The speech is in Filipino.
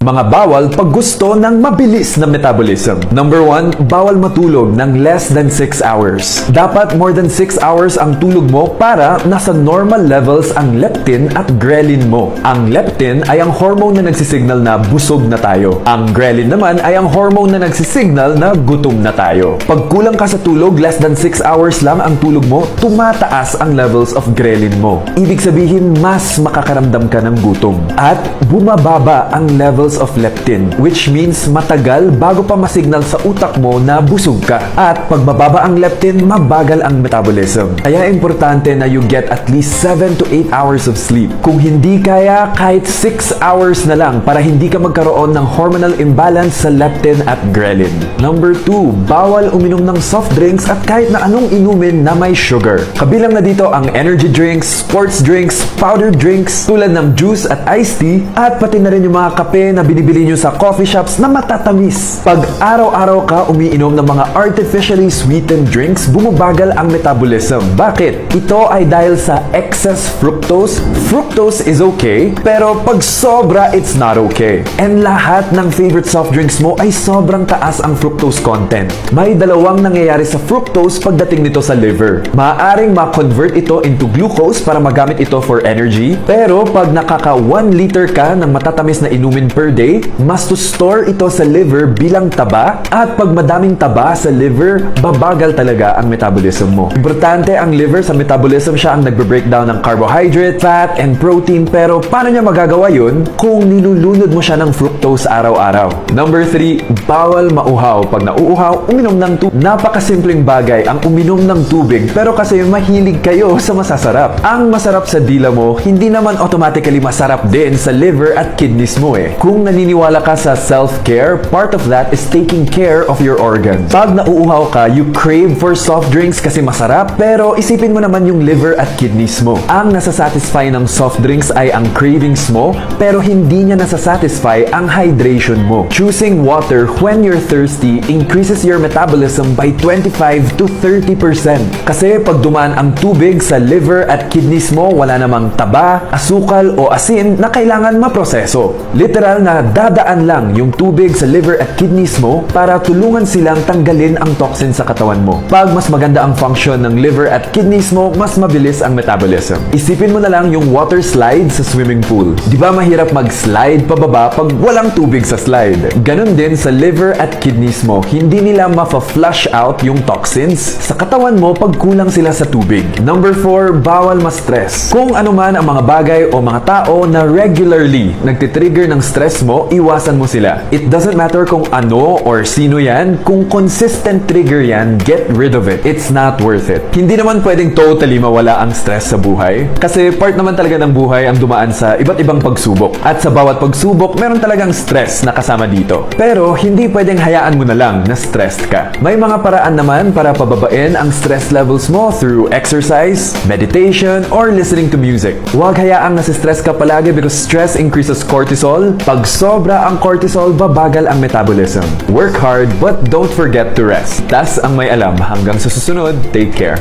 Mga bawal pag gusto ng mabilis na metabolism. Number 1, bawal matulog ng less than 6 hours. Dapat more than 6 hours ang tulog mo para nasa normal levels ang leptin at ghrelin mo. Ang leptin ay ang hormone na nagsisignal na busog na tayo. Ang ghrelin naman ay ang hormone na nagsisignal na gutom na tayo. Pag kulang ka sa tulog, less than 6 hours lang ang tulog mo, tumataas ang levels of ghrelin mo. Ibig sabihin, mas makakaramdam ka ng gutom. At bumababa ang levels of leptin, which means matagal bago pa masignal sa utak mo na busog ka. At pag mababa ang leptin, mabagal ang metabolism. Kaya importante na you get at least 7 to 8 hours of sleep. Kung hindi kaya, kahit 6 hours na lang para hindi ka magkaroon ng hormonal imbalance sa leptin at ghrelin. Number 2, bawal uminom ng soft drinks at kahit na anong inumin na may sugar. Kabilang na dito ang energy drinks, sports drinks, powdered drinks, tulad ng juice at iced tea, at pati na rin yung mga kape na binibili nyo sa coffee shops na matatamis. Pag araw-araw ka umiinom ng mga artificially sweetened drinks, bumabagal ang metabolism. Bakit? Ito ay dahil sa excess fructose. Fructose is okay, pero pag sobra, it's not okay. And lahat ng favorite soft drinks mo ay sobrang taas ang fructose content. May dalawang nangyayari sa fructose pagdating nito sa liver. Maaaring ma-convert ito into glucose para magamit ito for energy, pero pag nakaka 1 liter ka ng matatamis na inumin per day, mas to store ito sa liver bilang taba, at pag madaming taba sa liver, babagal talaga ang metabolism mo. Importante ang liver sa metabolism, siya ang nagbe-breakdown ng carbohydrate, fat, and protein, pero paano niya magagawa yun kung nilulunod mo siya ng fructose araw-araw? Number 3, bawal mauhaw. Pag nauuhaw, uminom ng tubig. Napakasimpleng bagay ang uminom ng tubig, pero kasi mahilig kayo sa masasarap. Ang masarap sa dila mo, hindi naman automatically masarap din sa liver at kidneys mo eh. Kung naniniwala ka sa self-care, part of that is taking care of your organs. Pag nauuhaw ka, you crave for soft drinks kasi masarap, pero isipin mo naman yung liver at kidneys mo. Ang nasasatisfy ng soft drinks ay ang cravings mo, pero hindi niya nasasatisfy ang hydration mo. Choosing water when you're thirsty increases your metabolism by 25 to 30%. Kasi pag dumaan ang tubig sa liver at kidneys mo, wala namang taba, asukal o asin na kailangan maproseso. Literal na dadaan lang yung tubig sa liver at kidneys mo para tulungan silang tanggalin ang toxin sa katawan mo. Pag mas maganda ang function ng liver at kidneys mo, mas mabilis ang metabolism. Isipin mo na lang yung water slide sa swimming pool. Di ba mahirap mag-slide pababa pag walang tubig sa slide? Ganon din sa liver at kidneys mo. Hindi nila ma-flush out yung toxins sa katawan mo pag kulang sila sa tubig. Number 4, bawal ma-stress. Kung ano man ang mga bagay o mga tao na regularly nagtitrigger ng stress mo, iwasan mo sila. It doesn't matter kung ano or sino yan, kung consistent trigger yan, get rid of it. It's not worth it. Hindi naman pwedeng totally mawala ang stress sa buhay, kasi part naman talaga ng buhay ang dumaan sa iba't ibang pagsubok. At sa bawat pagsubok, meron talagang stress na kasama dito. Pero hindi pwedeng hayaan mo na lang na stressed ka. May mga paraan naman para pababain ang stress levels mo through exercise, meditation, or listening to music. Huwag hayaang nasistress ka palagi because stress increases cortisol. Pag sobra ang cortisol, babagal ang metabolism. Work hard but don't forget to rest. Tas ang may alam. Hanggang sa susunod, take care.